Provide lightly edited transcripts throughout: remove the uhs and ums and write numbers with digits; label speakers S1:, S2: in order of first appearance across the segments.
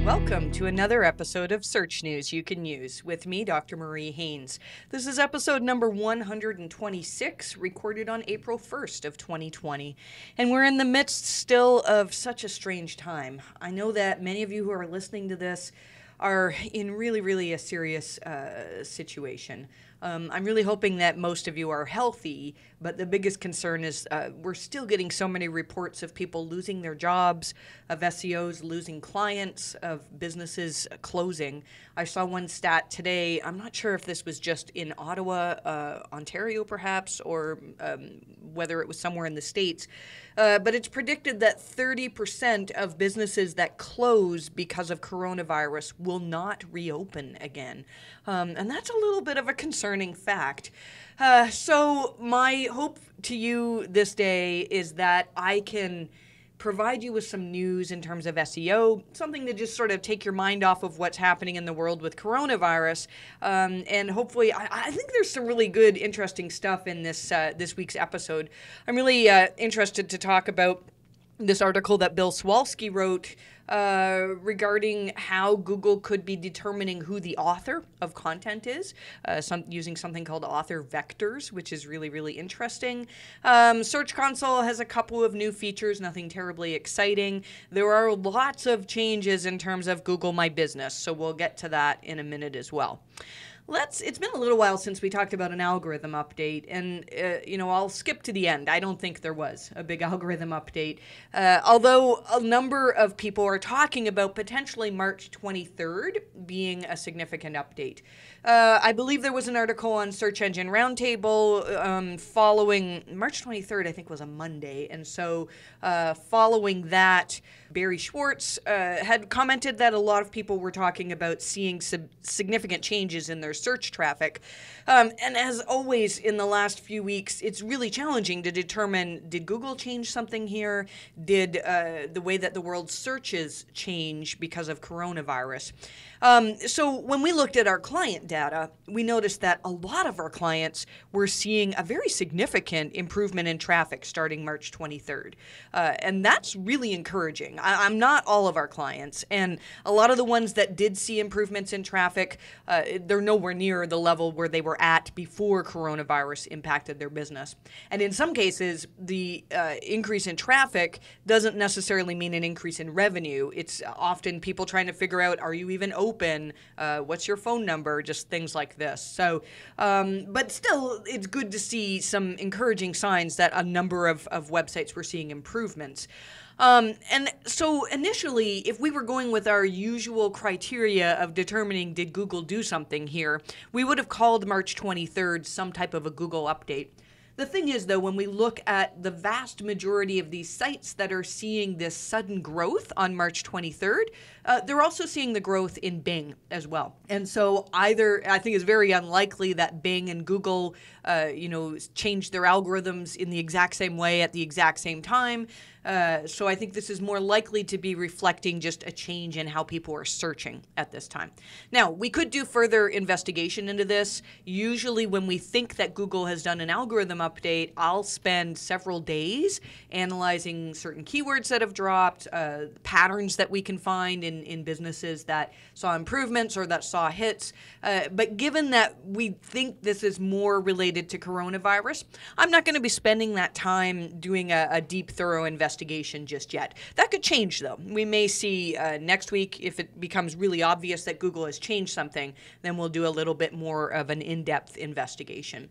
S1: Welcome to another episode of Search News You Can Use with me, Dr. Marie Haynes. This is episode number 126, recorded on April 1st of 2020. And we're in the midst still of such a strange time. I know that many of you who are listening to this are in really a serious situation. I'm really hoping that most of you are healthy, but the biggest concern is we're still getting so many reports of people losing their jobs, of SEOs losing clients, of businesses closing. I saw one stat today. I'm not sure if this was just in Ottawa, Ontario perhaps, or whether it was somewhere in the States. But it's predicted that 30% of businesses that close because of coronavirus will not reopen again. And that's a little bit of a concerning fact. So my hope to you this day is that I can provide you with some news in terms of SEO, something to just sort of take your mind off of what's happening in the world with coronavirus. And hopefully, I think there's some really good, interesting stuff in this week's episode. I'm really interested to talk about this article that Bill Swalski wrote regarding how Google could be determining who the author of content is, using something called author vectors, which is really interesting. Search Console has a couple of new features, nothing terribly exciting. There are lots of changes in terms of Google My Business, so we'll get to that in a minute as well. It's been a little while since we talked about an algorithm update, and I'll skip to the end. I don't think there was a big algorithm update, although a number of people are talking about potentially March 23rd being a significant update. I believe there was an article on Search Engine Roundtable following March 23rd, I think was a Monday, and so following that, Barry Schwartz had commented that a lot of people were talking about seeing significant changes in their search traffic. And as always in the last few weeks, it's really challenging to determine, did Google change something here? Did the way that the world searches change because of coronavirus? So when we looked at our client data, we noticed that a lot of our clients were seeing a very significant improvement in traffic starting March 23rd. And that's really encouraging. I'm not all of our clients, and a lot of the ones that did see improvements in traffic, they're nowhere near the level where they were at before coronavirus impacted their business. And in some cases, the increase in traffic doesn't necessarily mean an increase in revenue. It's often people trying to figure out, are you even open? What's your phone number? Just things like this. So, but still, it's good to see some encouraging signs that a number of websites were seeing improvements. And so initially, if we were going with our usual criteria of determining did Google do something here, we would have called March 23rd some type of a Google update. The thing is, though, when we look at the vast majority of these sites that are seeing this sudden growth on March 23rd, they're also seeing the growth in Bing as well. And so I think it's very unlikely that Bing and Google, changed their algorithms in the exact same way at the exact same time. So I think this is more likely to be reflecting just a change in how people are searching at this time. Now, we could do further investigation into this. Usually when we think that Google has done an algorithm update, I'll spend several days analyzing certain keywords that have dropped, patterns that we can find in businesses that saw improvements or that saw hits. But given that we think this is more related to coronavirus, I'm not going to be spending that time doing a deep, thorough investigation just yet. That could change, though. We may see next week, if it becomes really obvious that Google has changed something, then we'll do a little bit more of an in-depth investigation.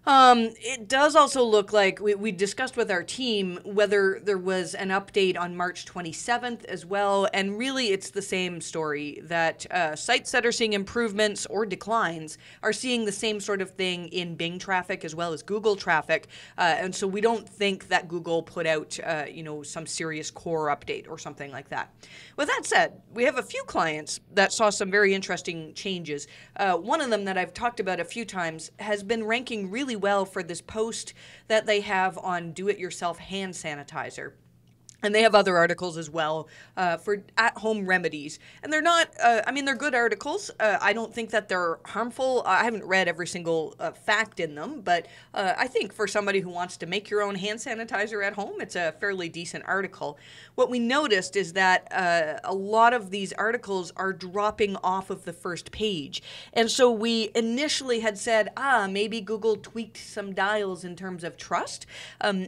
S1: It does also look like we discussed with our team whether there was an update on March 27th as well, and really it's the same story, that sites that are seeing improvements or declines are seeing the same sort of thing in Bing traffic as well as Google traffic, and so we don't think that Google put out some serious core update or something like that. With that said, we have a few clients that saw some very interesting changes. One of them that I've talked about a few times has been ranking really well for this post that they have on do-it-yourself hand sanitizer. And they have other articles as well for at-home remedies. And they're not, they're good articles. I don't think that they're harmful. I haven't read every single fact in them, but I think for somebody who wants to make your own hand sanitizer at home, it's a fairly decent article. What we noticed is that a lot of these articles are dropping off of the first page. And so we initially had said, maybe Google tweaked some dials in terms of trust.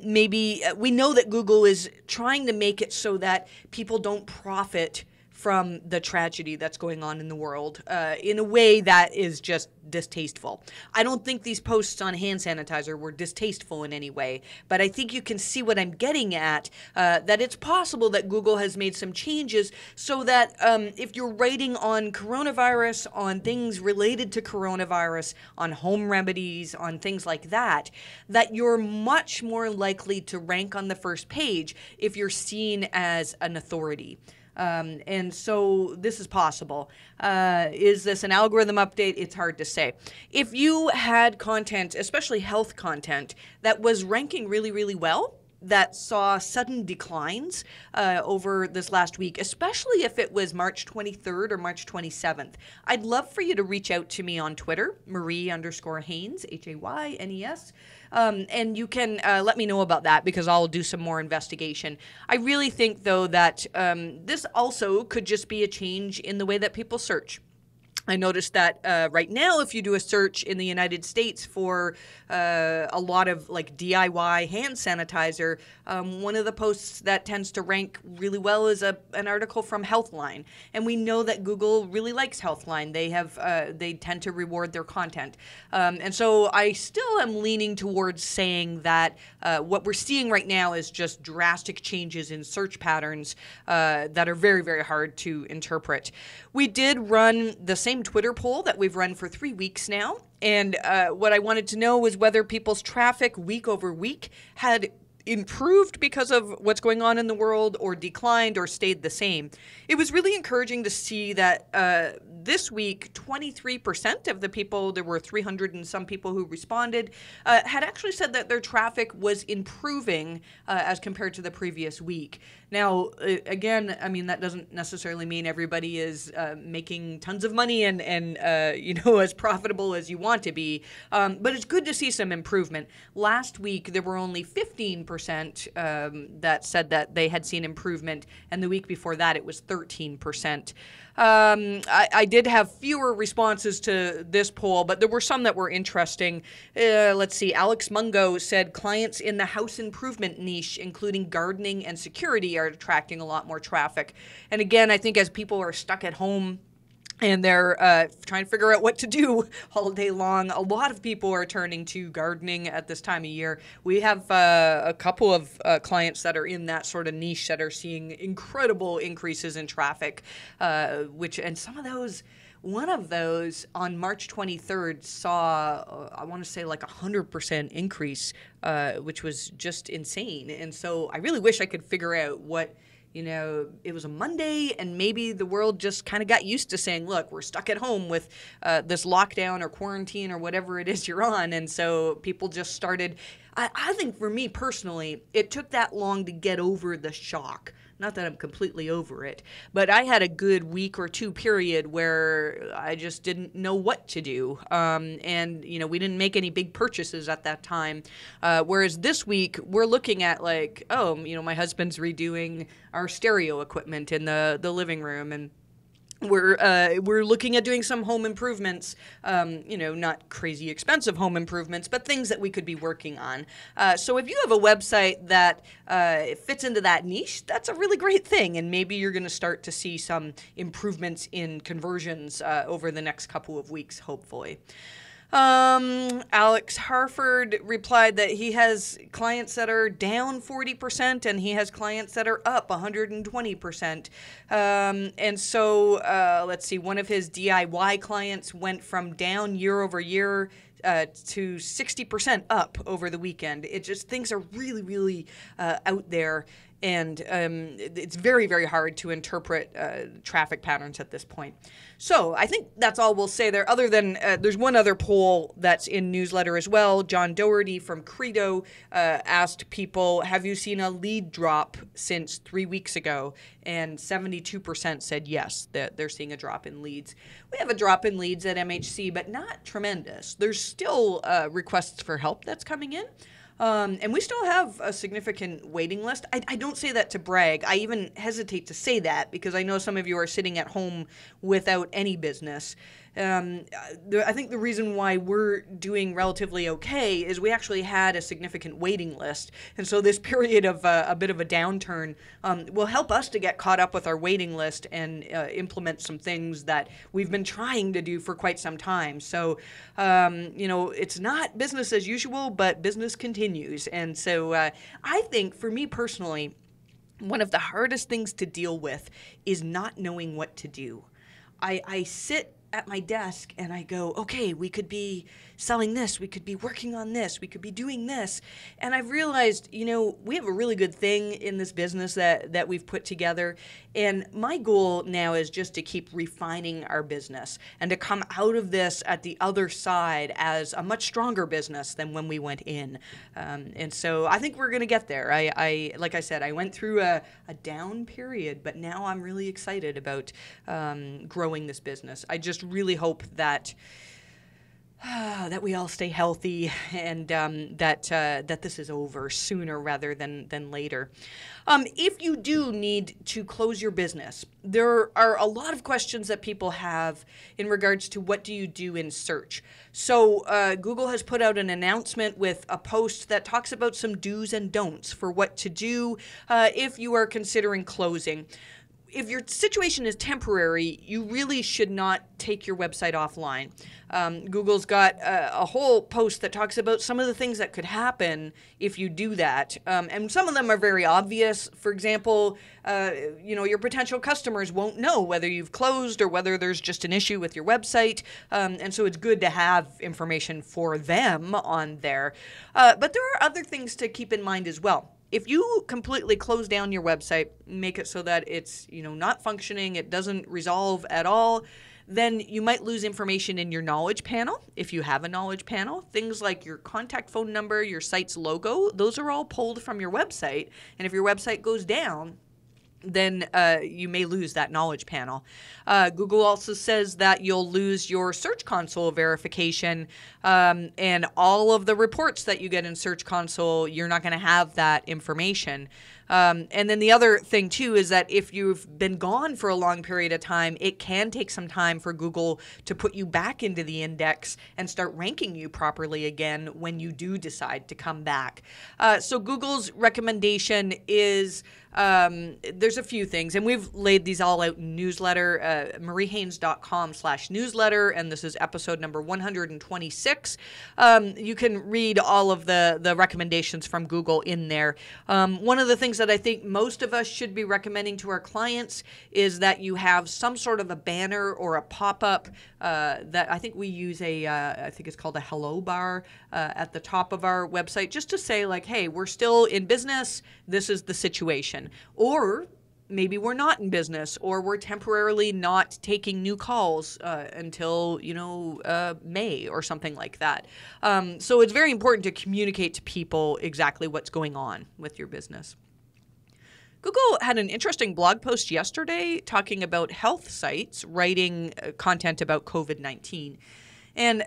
S1: Maybe we know that Google is trying to make it so that people don't profit from the tragedy that's going on in the world in a way that is just distasteful. I don't think these posts on hand sanitizer were distasteful in any way, but I think you can see what I'm getting at, that it's possible that Google has made some changes so that if you're writing on coronavirus, on things related to coronavirus, on home remedies, on things like that, that you're much more likely to rank on the first page if you're seen as an authority. And so this is possible. Is this an algorithm update? It's hard to say. If you had content, especially health content, that was ranking really, really well, that saw sudden declines over this last week, especially if it was March 23rd or March 27th. I'd love for you to reach out to me on Twitter, Marie_Haynes, Haynes. And you can let me know about that because I'll do some more investigation. I really think, though, that this also could just be a change in the way that people search. I noticed that right now, if you do a search in the United States for a lot of like DIY hand sanitizer, one of the posts that tends to rank really well is an article from Healthline, and we know that Google really likes Healthline. They tend to reward their content, and so I still am leaning towards saying that what we're seeing right now is just drastic changes in search patterns that are very, very hard to interpret. We did run the same Twitter poll that we've run for 3 weeks now. And what I wanted to know was whether people's traffic week over week had improved because of what's going on in the world or declined or stayed the same. It was really encouraging to see that this week, 23% of the people, there were 300 and some people who responded, had actually said that their traffic was improving as compared to the previous week. Now, again, I mean, that doesn't necessarily mean everybody is making tons of money and as profitable as you want to be, but it's good to see some improvement. Last week, there were only 15% that said that they had seen improvement, and the week before that, it was 13%. I did have fewer responses to this poll, but there were some that were interesting. Let's see. Alex Mungo said clients in the house improvement niche, including gardening and security, are attracting a lot more traffic. And again, I think as people are stuck at home and they're trying to figure out what to do all day long, a lot of people are turning to gardening at this time of year. We have a couple of clients that are in that sort of niche that are seeing incredible increases in traffic, and some of those, one of those on March 23rd saw, I want to say like 100% increase, which was just insane. And so I really wish I could figure out what, it was a Monday and maybe the world just kind of got used to saying, look, we're stuck at home with this lockdown or quarantine or whatever it is you're on. And so people just started, I think for me personally, it took that long to get over the shock. Not that I'm completely over it, but I had a good week or two period where I just didn't know what to do. And we didn't make any big purchases at that time. Whereas this week, we're looking at like, my husband's redoing our stereo equipment in the living room, and we're looking at doing some home improvements, not crazy expensive home improvements, but things that we could be working on. So if you have a website that fits into that niche, that's a really great thing. And maybe you're going to start to see some improvements in conversions over the next couple of weeks, hopefully. Alex Harford replied that he has clients that are down 40% and he has clients that are up 120%. And so, let's see, one of his DIY clients went from down year over year to 60% up over the weekend. It just, things are really, really out there. And it's very, very hard to interpret traffic patterns at this point. So I think that's all we'll say there, other than there's one other poll that's in newsletter as well. John Doherty from Credo asked people, have you seen a lead drop since 3 weeks ago? And 72% said yes, that they're seeing a drop in leads. We have a drop in leads at MHC, but not tremendous. There's still requests for help that's coming in. And we still have a significant waiting list. I don't say that to brag. I even hesitate to say that because I know some of you are sitting at home without any business. I think the reason why we're doing relatively okay is we actually had a significant waiting list. And so this period of a bit of a downturn will help us to get caught up with our waiting list and implement some things that we've been trying to do for quite some time. So, it's not business as usual, but business continues. And so I think for me personally, one of the hardest things to deal with is not knowing what to do. I sit at my desk and I go, okay, we could be selling this, we could be working on this, we could be doing this. And I've realized, we have a really good thing in this business that we've put together. And my goal now is just to keep refining our business and to come out of this at the other side as a much stronger business than when we went in. And so I think we're going to get there. Like I said, I went through a down period, but now I'm really excited about growing this business. I just really hope that we all stay healthy and that this is over sooner rather than later. If you do need to close your business, there are a lot of questions that people have in regards to what do you do in search. So Google has put out an announcement with a post that talks about some do's and don'ts for what to do if you are considering closing. If your situation is temporary, you really should not take your website offline. Google's got a whole post that talks about some of the things that could happen if you do that. And some of them are very obvious. For example, your potential customers won't know whether you've closed or whether there's just an issue with your website. And so it's good to have information for them on there. But there are other things to keep in mind as well. If you completely close down your website, make it so that it's, not functioning, it doesn't resolve at all, then you might lose information in your knowledge panel. If you have a knowledge panel, things like your contact phone number, your site's logo, those are all pulled from your website. And if your website goes down, then you may lose that knowledge panel. Google also says that you'll lose your Search Console verification and all of the reports that you get in Search Console, you're not going to have that information. And then the other thing, too, is that if you've been gone for a long period of time, it can take some time for Google to put you back into the index and start ranking you properly again when you do decide to come back. So Google's recommendation is there's a few things, and we've laid these all out in newsletter, mariehaynes.com/newsletter, and this is episode number 126. You can read all of the recommendations from Google in there. One of the things that I think most of us should be recommending to our clients is that you have some sort of a banner or a pop-up that I think we use I think it's called a hello bar at the top of our website, just to say like, hey, we're still in business, this is the situation. Or maybe we're not in business, or we're temporarily not taking new calls until, May or something like that. So it's very important to communicate to people exactly what's going on with your business. Google had an interesting blog post yesterday talking about health sites writing content about COVID-19. And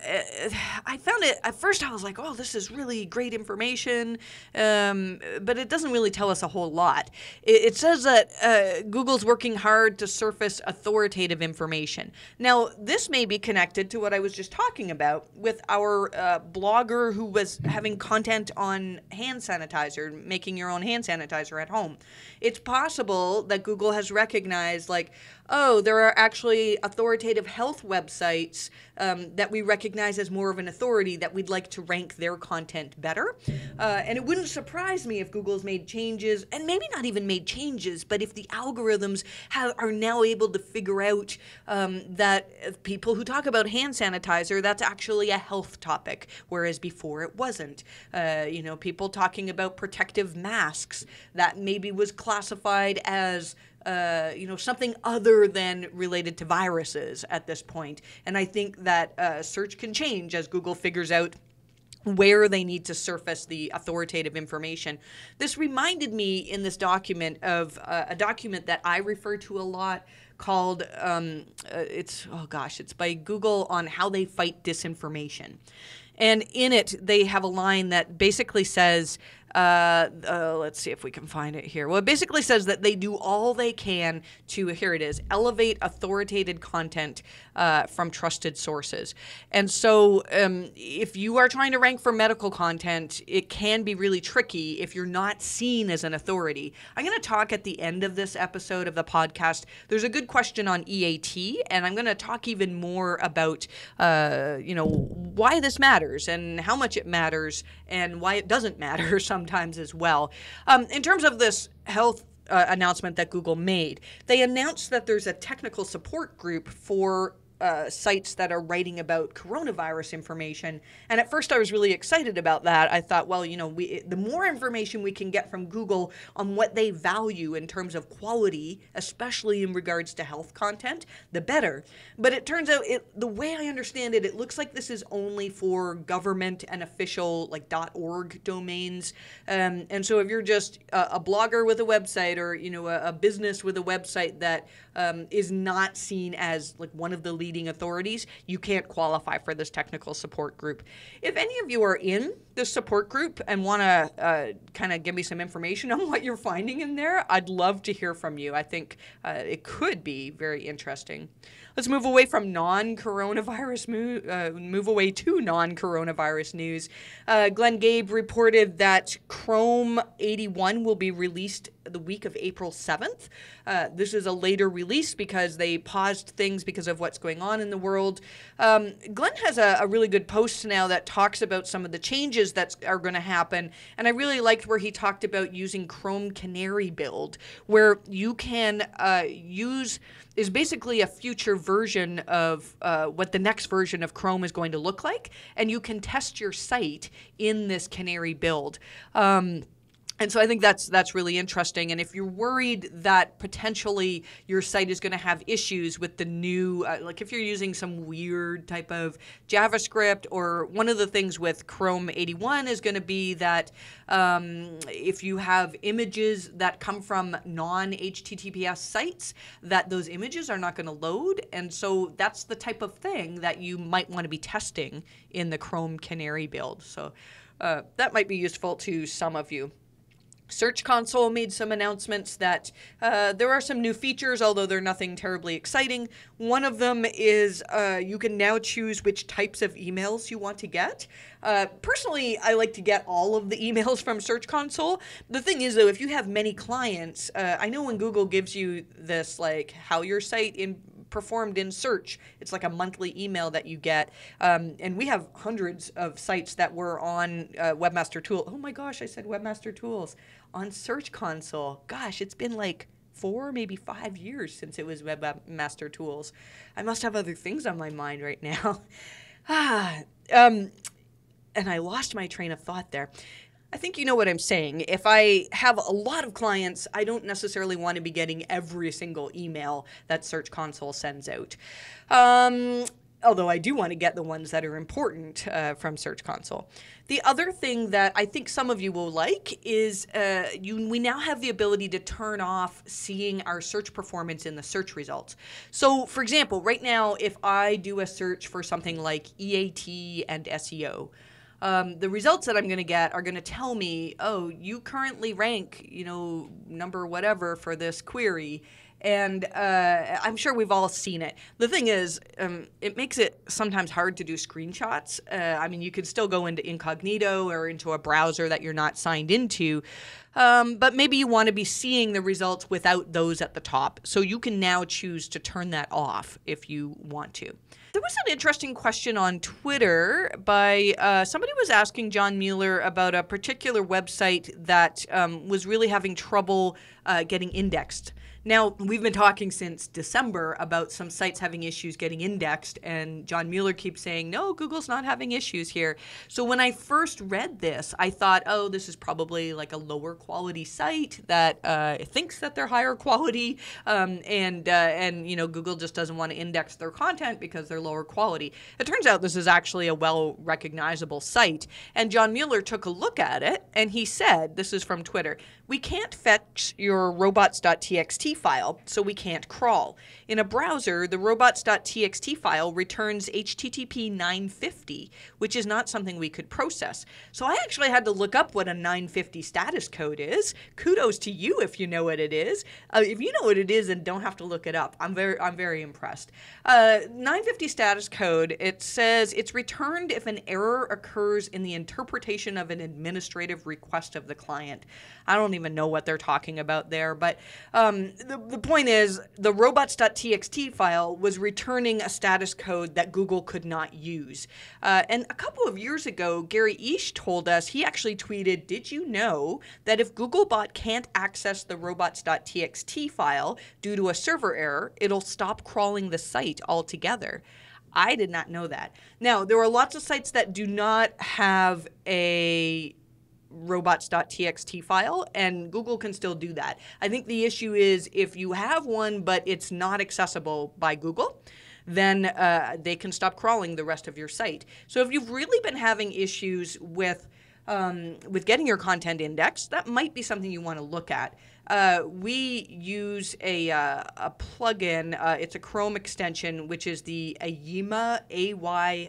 S1: I found it, at first I was like, oh, this is really great information, but it doesn't really tell us a whole lot. It says that Google's working hard to surface authoritative information. Now, this may be connected to what I was just talking about with our blogger who was having content on hand sanitizer, making your own hand sanitizer at home. It's possible that Google has recognized, like, oh, there are actually authoritative health websites that we recognize as more of an authority that we'd like to rank their content better. And it wouldn't surprise me if Google's made changes, and maybe not even made changes, but if the algorithms are now able to figure out that people who talk about hand sanitizer, that's actually a health topic, whereas before it wasn't. People talking about protective masks, that maybe was classified as something other than related to viruses at this point. And I think that search can change as Google figures out where they need to surface the authoritative information. This reminded me in this document of a document that I refer to a lot called, it's by Google on how they fight disinformation. And in it, they have a line that basically says, let's see if we can find it here. Well, it basically says that they do all they can to, here it is, elevate authoritative content from trusted sources. And so if you are trying to rank for medical content, it can be really tricky if you're not seen as an authority. I'm going to talk at the end of this episode of the podcast. There's a good question on EAT, and I'm going to talk even more about, why this matters and how much it matters and why it doesn't matter sometimes as well. In terms of this health announcement that Google made, they announced that there's a technical support group for sites that are writing about coronavirus information. And at first I was really excited about that. I thought, well, the more information we can get from Google on what they value in terms of quality, especially in regards to health content, the better. But it turns out, the way I understand it, it looks like this is only for government and official like .org domains. And so if you're just a blogger with a website, or a business with a website that is not seen as like one of the leading authorities, you can't qualify for this technical support group. If any of you are in this support group and want to kind of give me some information on what you're finding in there, I'd love to hear from you. I think it could be very interesting. Let's move away from non-coronavirus, move away to non-coronavirus news. Glenn Gabe reported that Chrome 81 will be released the week of April 7th. This is a later release because they paused things because of what's going on in the world. Glenn has a really good post now that talks about some of the changes that are going to happen, and I really liked where he talked about using Chrome Canary build, where you can is basically a future version of what the next version of Chrome is going to look like, and you can test your site in this Canary build. And so I think that's really interesting. And if you're worried that potentially your site is going to have issues with the new, like if you're using some weird type of JavaScript, or one of the things with Chrome 81 is going to be that if you have images that come from non-HTTPS sites, that those images are not going to load. And so that's the type of thing that you might want to be testing in the Chrome Canary build. So that might be useful to some of you. Search Console made some announcements that there are some new features, although they're nothing terribly exciting. One of them is you can now choose which types of emails you want to get. Personally, I like to get all of the emails from Search Console. The thing is, though, if you have many clients, I know when Google gives you this, like, how your site performed in search, it's like a monthly email that you get, and we have hundreds of sites that were on Webmaster Tools. Oh my gosh, I said Webmaster Tools on Search Console. Gosh, it's been like 4, maybe 5 years since it was Webmaster Tools. I must have other things on my mind right now. And I lost my train of thought there. I think you know what I'm saying. If I have a lot of clients, I don't necessarily want to be getting every single email that Search Console sends out. Although I do want to get the ones that are important from Search Console. The other thing that I think some of you will like is we now have the ability to turn off seeing our search performance in the search results. So, for example, right now, if I do a search for something like EAT and SEO, the results that I'm going to get are going to tell me, oh, you currently rank, number whatever for this query. And I'm sure we've all seen it. The thing is, it makes it sometimes hard to do screenshots. I mean, you could still go into incognito or into a browser that you're not signed into. But maybe you want to be seeing the results without those at the top. So you can now choose to turn that off if you want to. There was an interesting question on Twitter by somebody was asking John Mueller about a particular website that was really having trouble getting indexed. Now, we've been talking since December about some sites having issues getting indexed, and John Mueller keeps saying, no, Google's not having issues here. So when I first read this, I thought, oh, this is probably like a lower quality site that thinks that they're higher quality, and Google just doesn't want to index their content because they're lower quality. It turns out this is actually a well-recognizable site, and John Mueller took a look at it, and he said, this is from Twitter, we can't fetch your robots.txt file, so we can't crawl. In a browser, the robots.txt file returns HTTP 950, which is not something we could process. So I actually had to look up what a 950 status code is. Kudos to you if you know what it is. If you know what it is and don't have to look it up, I'm very impressed. 950 status code, it says it's returned if an error occurs in the interpretation of an administrative request of the client. I don't even know what they're talking about there, but the point is the robots.txt file was returning a status code that Google could not use. And a couple of years ago, Gary Ish told us, he actually tweeted, did you know that if Googlebot can't access the robots.txt file due to a server error, it'll stop crawling the site altogether? I did not know that. Now, there are lots of sites that do not have a robots.txt file, and Google can still do that. I think the issue is if you have one but it's not accessible by Google, then they can stop crawling the rest of your site. So if you've really been having issues with getting your content indexed, that might be something you want to look at. We use a plugin. It's a Chrome extension, which is the Ayima, A-Y-I-M-A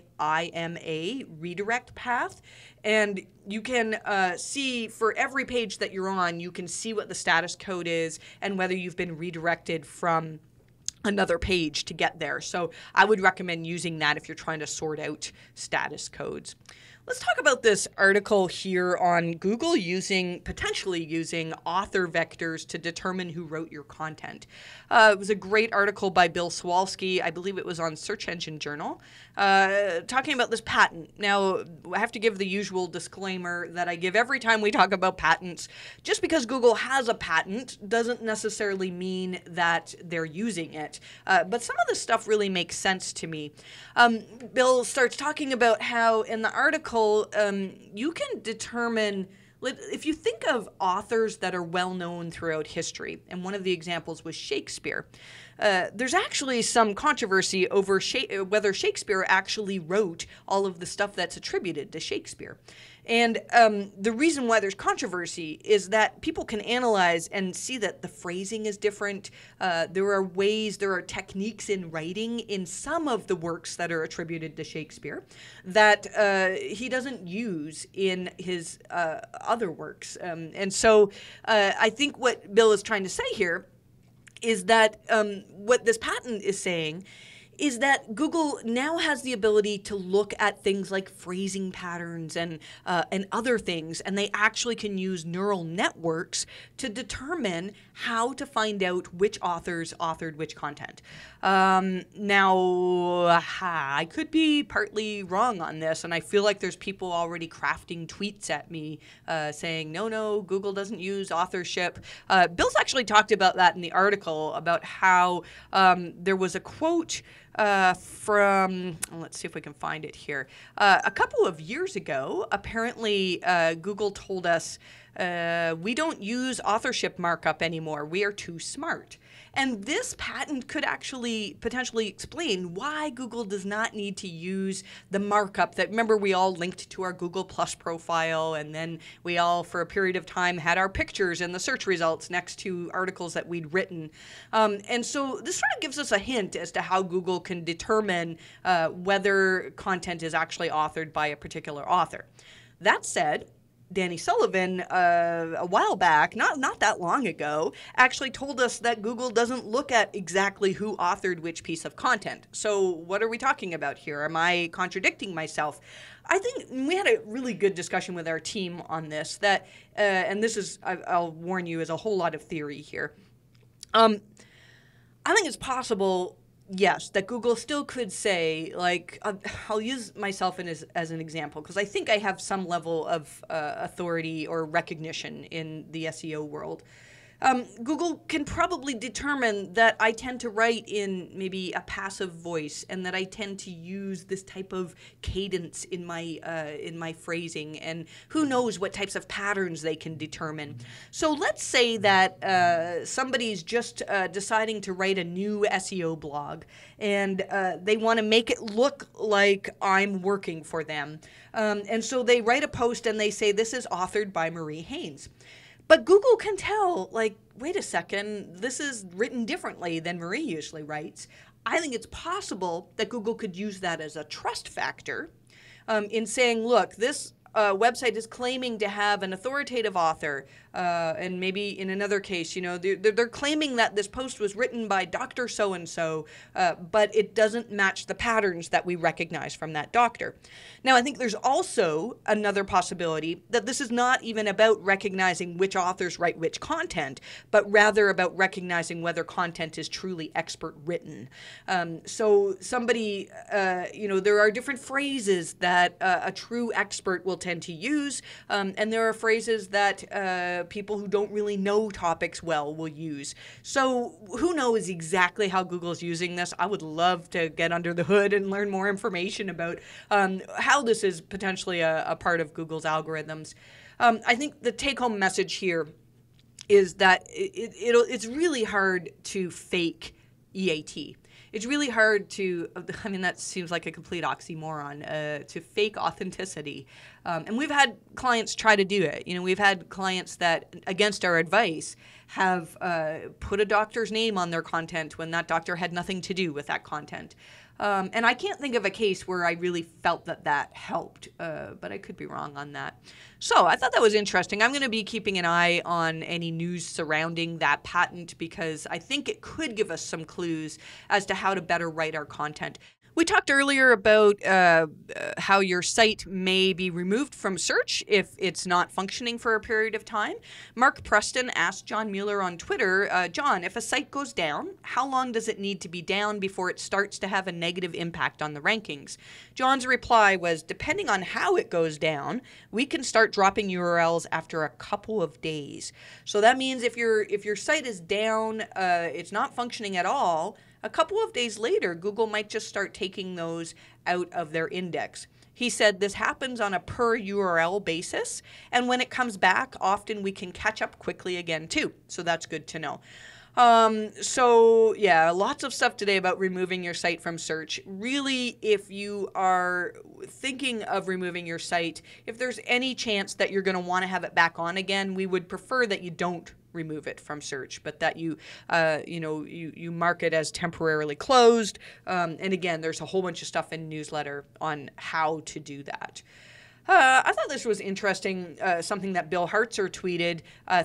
S1: redirect path. And you can see for every page that you're on, you can see what the status code is and whether you've been redirected from another page to get there. So I would recommend using that if you're trying to sort out status codes. Let's talk about this article here on Google potentially using author vectors to determine who wrote your content. It was a great article by Bill Sawalski. I believe it was on Search Engine Journal, talking about this patent. Now, I have to give the usual disclaimer that I give every time we talk about patents. Just because Google has a patent doesn't necessarily mean that they're using it. But some of this stuff really makes sense to me. Bill starts talking about how in the article, you can determine, if you think of authors that are well known throughout history, and one of the examples was Shakespeare, there's actually some controversy over whether Shakespeare actually wrote all of the stuff that's attributed to Shakespeare. And the reason why there's controversy is that people can analyze and see that the phrasing is different. There are techniques in writing in some of the works that are attributed to Shakespeare that he doesn't use in his other works. And so I think what Bill is trying to say here is that what this patent is saying is that Google now has the ability to look at things like phrasing patterns and other things, and they actually can use neural networks to determine how to find out which authors authored which content. Now, I could be partly wrong on this, and I feel like there's people already crafting tweets at me saying, no, Google doesn't use authorship. Bill's actually talked about that in the article, about how there was a quote from, let's see if we can find it here. A couple of years ago, apparently Google told us, we don't use authorship markup anymore. We are too smart. And this patent could actually potentially explain why Google does not need to use the markup that, remember, we all linked to our Google Plus profile, and then we all, for a period of time, had our pictures in the search results next to articles that we'd written. And so this sort of gives us a hint as to how Google can determine whether content is actually authored by a particular author. That said, Danny Sullivan, a while back, not that long ago, actually told us that Google doesn't look at exactly who authored which piece of content. So what are we talking about here? Am I contradicting myself? I think we had a really good discussion with our team on this, that, and this is, I'll warn you, is a whole lot of theory here. I think it's possible yes, that Google still could say, like, I'll use myself as an example, because I think I have some level of authority or recognition in the SEO world. Google can probably determine that I tend to write in maybe a passive voice, and that I tend to use this type of cadence in my phrasing, and who knows what types of patterns they can determine. So let's say that somebody's just deciding to write a new SEO blog, and they want to make it look like I'm working for them. And so they write a post and they say, this is authored by Marie Haynes. But Google can tell, like, wait a second, this is written differently than Marie usually writes. I think it's possible that Google could use that as a trust factor in saying, look, this website is claiming to have an authoritative author, and maybe in another case, they're claiming that this post was written by Dr. So-and-so, but it doesn't match the patterns that we recognize from that doctor. Now, I think there's also another possibility that this is not even about recognizing which authors write which content, but rather about recognizing whether content is truly expert written. So somebody, there are different phrases that a true expert will tend to use, and there are phrases that people who don't really know topics well will use. So who knows exactly how Google's using this? I would love to get under the hood and learn more information about how this is potentially a part of Google's algorithms. I think the take-home message here is that it's really hard to fake EAT. It's really hard to, that seems like a complete oxymoron, to fake authenticity. And we've had clients try to do it. We've had clients that, against our advice, have put a doctor's name on their content when that doctor had nothing to do with that content. And I can't think of a case where I really felt that helped, but I could be wrong on that. So I thought that was interesting. I'm going to be keeping an eye on any news surrounding that patent, because I think it could give us some clues as to how to better write our content. We talked earlier about how your site may be removed from search if it's not functioning for a period of time. Mark Preston asked John Mueller on Twitter, John, if a site goes down, how long does it need to be down before it starts to have a negative impact on the rankings? John's reply was, depending on how it goes down, we can start dropping URLs after a couple of days. So that means if your site is down, it's not functioning at all, a couple of days later, Google might just start taking those out of their index. He said this happens on a per URL basis, and when it comes back, often we can catch up quickly again too. So that's good to know. So yeah, lots of stuff today about removing your site from search. Really, if you are thinking of removing your site, if there's any chance that you're going to want to have it back on again, we would prefer that you don't remove it from search, but that you mark it as temporarily closed. And again, there's a whole bunch of stuff in newsletter on how to do that. I thought this was interesting, something that Bill Hartzer tweeted,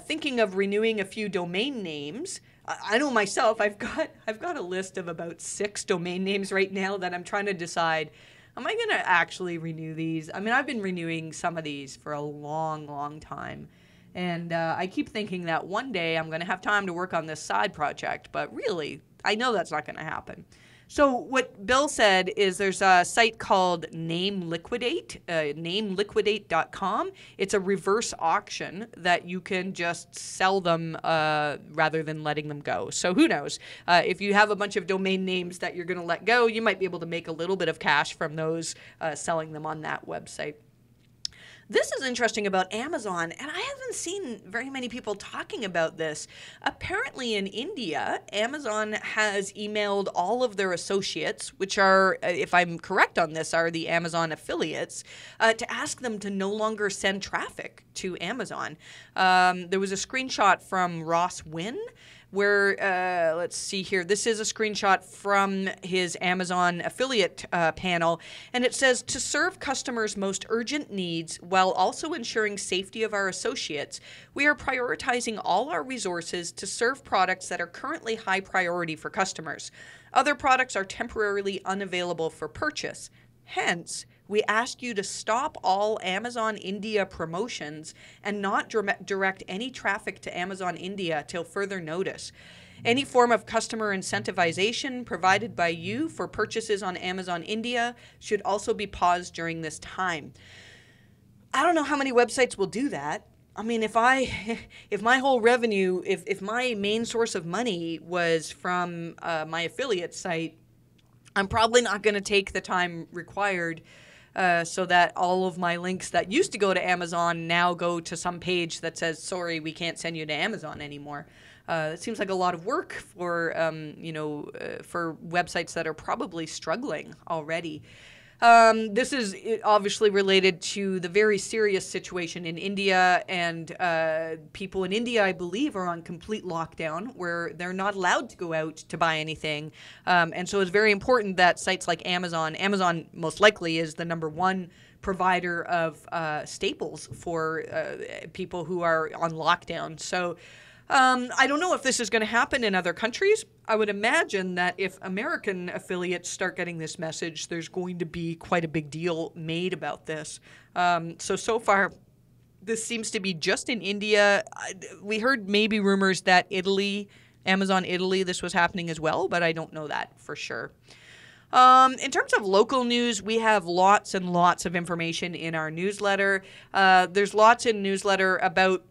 S1: thinking of renewing a few domain names. I know myself, I've got a list of about 6 domain names right now that I'm trying to decide, am I going to actually renew these? I've been renewing some of these for a long, long time. And I keep thinking that one day I'm going to have time to work on this side project, but really, I know that's not going to happen. So what Bill said is there's a site called Name Liquidate, nameliquidate.com. It's a reverse auction that you can just sell them rather than letting them go. So who knows? If you have a bunch of domain names that you're going to let go, you might be able to make a little bit of cash from those selling them on that website. This is interesting about Amazon, and I haven't seen very many people talking about this. Apparently in India, Amazon has emailed all of their associates, which are, if I'm correct on this, are the Amazon affiliates, to ask them to no longer send traffic to Amazon. There was a screenshot from Ross Wynn, where, let's see here, this is a screenshot from his Amazon affiliate panel, and it says, to serve customers' most urgent needs while also ensuring safety of our associates, we are prioritizing all our resources to serve products that are currently high priority for customers. Other products are temporarily unavailable for purchase. Hence, we ask you to stop all Amazon India promotions and not direct any traffic to Amazon India till further notice. Any form of customer incentivization provided by you for purchases on Amazon India should also be paused during this time. I don't know how many websites will do that. I mean, if my whole revenue, if my main source of money was from my affiliate site, I'm probably not going to take the time required so that all of my links that used to go to Amazon now go to some page that says, sorry, we can't send you to Amazon anymore. It seems like a lot of work for, for websites that are probably struggling already. This is obviously related to the very serious situation in India, and people in India, I believe, are on complete lockdown where they're not allowed to go out to buy anything. And so it's very important that sites like Amazon most likely is the #1 provider of staples for people who are on lockdown. So I don't know if this is going to happen in other countries. I would imagine that if American affiliates start getting this message, there's going to be quite a big deal made about this. So far, this seems to be just in India. We heard maybe rumors that Amazon Italy, this was happening as well, but I don't know that for sure. In terms of local news, we have lots and lots of information in our newsletter. There's lots in newsletter about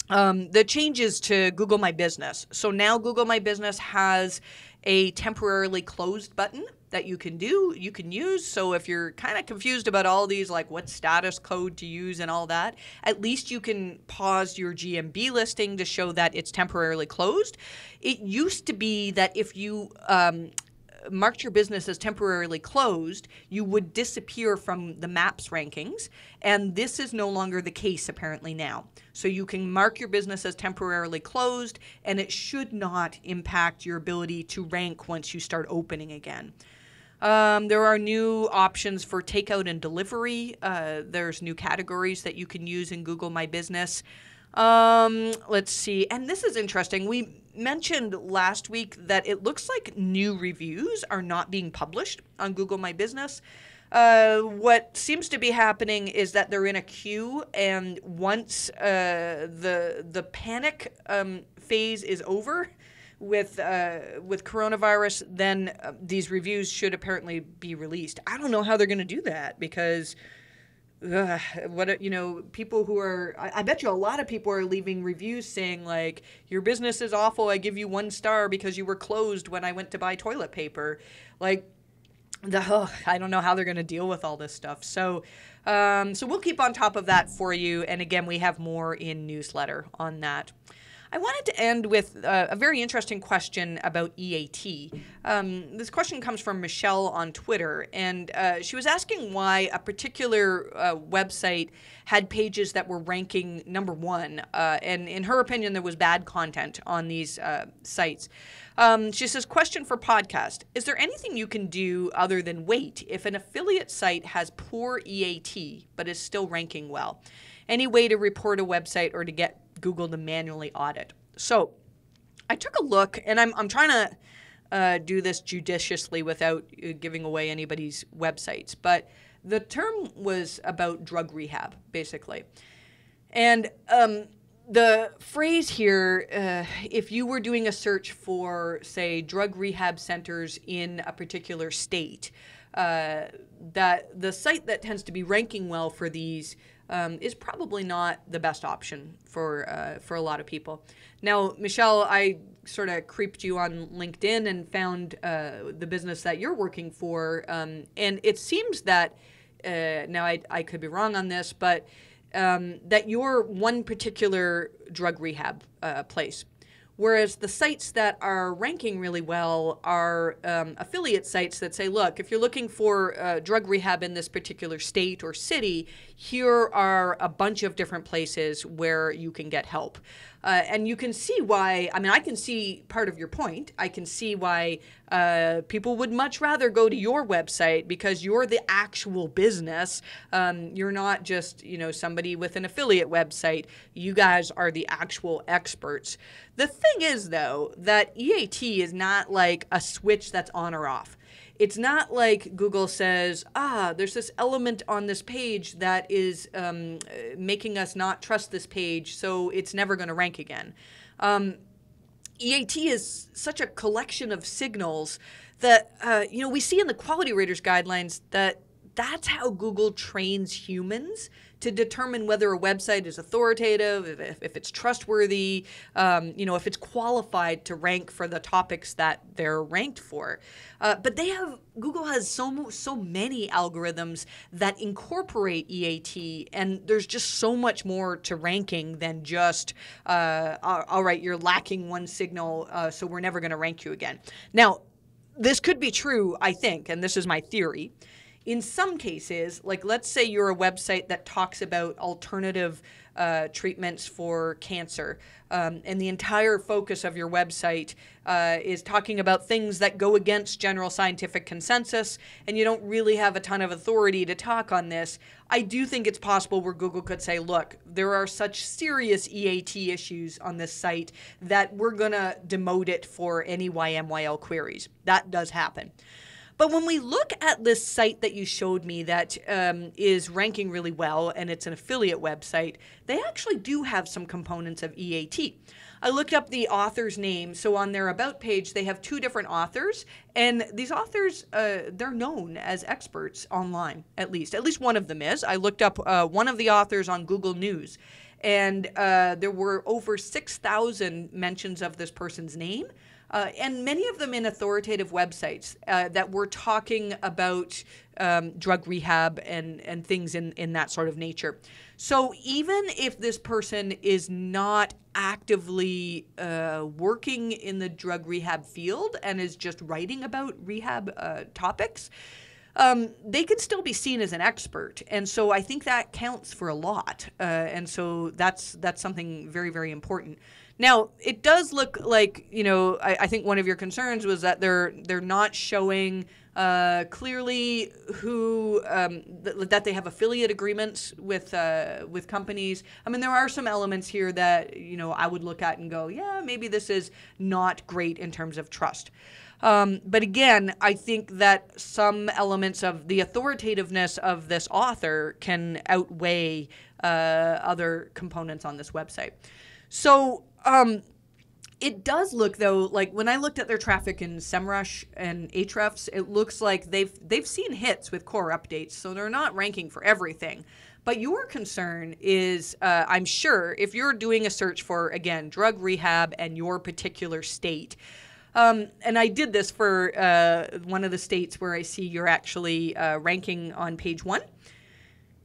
S1: the changes to Google My Business. So now Google My Business has a temporarily closed button that you can use. So if you're kind of confused about all these, like what status code to use and all that, at least you can pause your GMB listing to show that it's temporarily closed. It used to be that if you marked your business as temporarily closed, you would disappear from the maps rankings, and this is no longer the case apparently now. So you can mark your business as temporarily closed, and it should not impact your ability to rank once you start opening again. There are new options for takeout and delivery. There's new categories that you can use in Google My Business. Let's see. And this is interesting. We mentioned last week that it looks like new reviews are not being published on Google My Business. What seems to be happening is that they're in a queue, and once the panic phase is over with coronavirus, then these reviews should apparently be released. I don't know how they're going to do that because people who are, I bet you a lot of people are leaving reviews saying like, your business is awful, I give you 1 star because you were closed when I went to buy toilet paper. Like, I don't know how they're going to deal with all this stuff. So we'll keep on top of that for you. And again, we have more in newsletter on that. I wanted to end with a very interesting question about EAT. This question comes from Michelle on Twitter, and she was asking why a particular website had pages that were ranking #1, and in her opinion, there was bad content on these sites. She says, question for podcast. Is there anything you can do other than wait if an affiliate site has poor EAT but is still ranking well? Any way to report a website or to get Google to manually audit? So I took a look, and I'm trying to do this judiciously without giving away anybody's websites, but the term was about drug rehab, basically. And the phrase here, if you were doing a search for, say, drug rehab centers in a particular state, that the site that tends to be ranking well for these is probably not the best option for a lot of people. Now, Michelle, I sort of creeped you on LinkedIn and found the business that you're working for, and it seems that, now I could be wrong on this, but that you're one particular drug rehab place. Whereas the sites that are ranking really well are affiliate sites that say, look, if you're looking for drug rehab in this particular state or city, here are a bunch of different places where you can get help. And you can see why, I mean, I can see part of your point. I can see why people would much rather go to your website because you're the actual business. You're not just, somebody with an affiliate website. You guys are the actual experts. The thing is, though, that EAT is not like a switch that's on or off. It's not like Google says, there's this element on this page that is making us not trust this page, so it's never going to rank again. EAT is such a collection of signals that, we see in the quality raters guidelines that that's how Google trains humans to determine whether a website is authoritative, if it's trustworthy, if it's qualified to rank for the topics that they're ranked for. But Google has so many algorithms that incorporate EAT, and there's just so much more to ranking than just, all right, you're lacking one signal, so we're never going to rank you again. Now, this could be true, I think, and this is my theory. In some cases, like let's say you're a website that talks about alternative treatments for cancer, and the entire focus of your website is talking about things that go against general scientific consensus, and you don't really have a ton of authority to talk on this. I do think it's possible where Google could say, look, there are such serious EAT issues on this site that we're going to demote it for any YMYL queries. That does happen. But when we look at this site that you showed me that is ranking really well, and it's an affiliate website, they actually do have some components of EAT. I looked up the author's name. So on their About page, they have two different authors. And these authors, they're known as experts online, at least. At least one of them is. I looked up one of the authors on Google News. And there were over 6,000 mentions of this person's name. And many of them in authoritative websites that were talking about drug rehab and things in that sort of nature. So even if this person is not actively working in the drug rehab field and is just writing about rehab topics, they could still be seen as an expert. And so I think that counts for a lot. And so that's something very, very important. Now, it does look like, I think one of your concerns was that they're not showing clearly who that they have affiliate agreements with companies. I mean, there are some elements here that I would look at and go, yeah, maybe this is not great in terms of trust. But again, I think that some elements of the authoritativeness of this author can outweigh other components on this website. So it does look, though, like when I looked at their traffic in SEMrush and Ahrefs, it looks like they've seen hits with core updates, so they're not ranking for everything. But your concern is, I'm sure, if you're doing a search for, again, drug rehab and your particular state, and I did this for one of the states where I see you're actually ranking on page 1.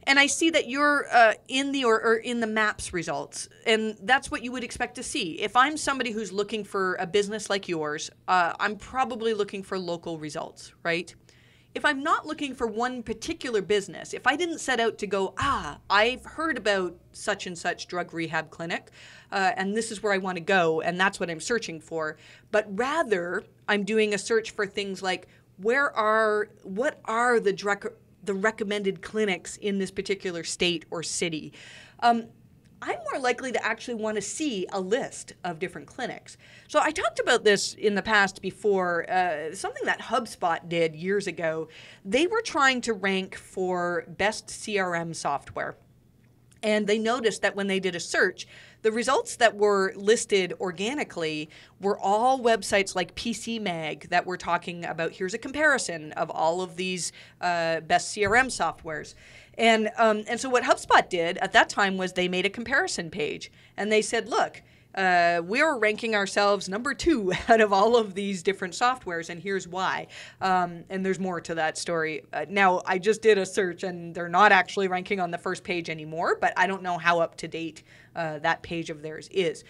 S1: And I see that you're in the maps results, and that's what you would expect to see. If I'm somebody who's looking for a business like yours, I'm probably looking for local results, right? If I'm not looking for one particular business, if I didn't set out to go, I've heard about such and such drug rehab clinic, and this is where I want to go, and that's what I'm searching for, but rather I'm doing a search for things like what are the recommended clinics in this particular state or city, I'm more likely to actually want to see a list of different clinics. So I talked about this in the past before, something that HubSpot did years ago. They were trying to rank for best CRM software. And they noticed that when they did a search, the results that were listed organically were all websites like PC Mag that were talking about, here's a comparison of all of these best CRM softwares. And so what HubSpot did at that time was they made a comparison page. And they said, look, we're ranking ourselves number 2 out of all of these different softwares, and here's why. And there's more to that story. Now, I just did a search, and they're not actually ranking on the first page anymore, but I don't know how up to date that page of theirs is.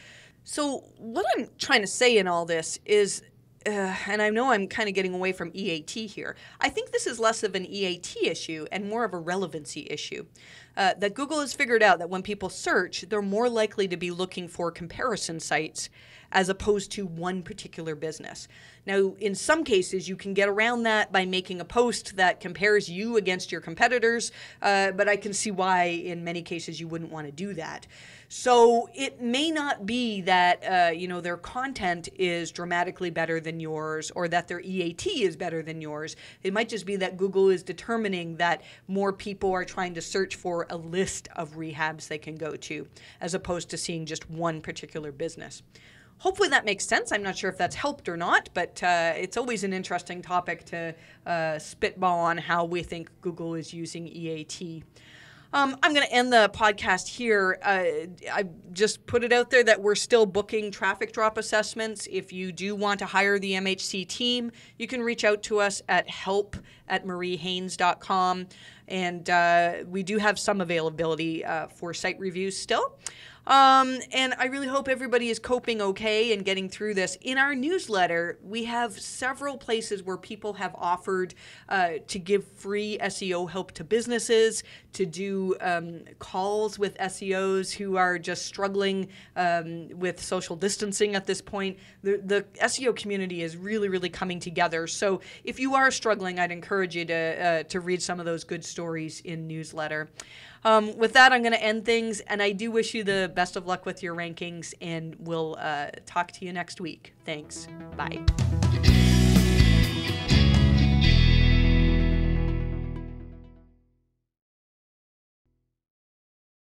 S1: So what I'm trying to say in all this is, and I know I'm kind of getting away from EAT here, I think this is less of an EAT issue and more of a relevancy issue. That Google has figured out that when people search, they're more likely to be looking for comparison sites as opposed to one particular business. Now, in some cases, you can get around that by making a post that compares you against your competitors, but I can see why in many cases you wouldn't want to do that. So it may not be that their content is dramatically better than yours or that their EAT is better than yours. It might just be that Google is determining that more people are trying to search for a list of rehabs they can go to as opposed to seeing just one particular business. Hopefully that makes sense. I'm not sure if that's helped or not, but it's always an interesting topic to spitball on how we think Google is using EAT. I'm going to end the podcast here. I just put it out there that we're still booking traffic drop assessments. If you do want to hire the MHC team, you can reach out to us at help@mariehaynes.com. And we do have some availability for site reviews still. And I really hope everybody is coping okay and getting through this. In our newsletter, we have several places where people have offered to give free SEO help to businesses, to do calls with SEOs who are just struggling with social distancing at this point. The SEO community is really, really coming together. So if you are struggling, I'd encourage you to read some of those good stories in newsletter. With that, I'm going to end things, and I do wish you the best of luck with your rankings, and we'll talk to you next week. Thanks. Bye.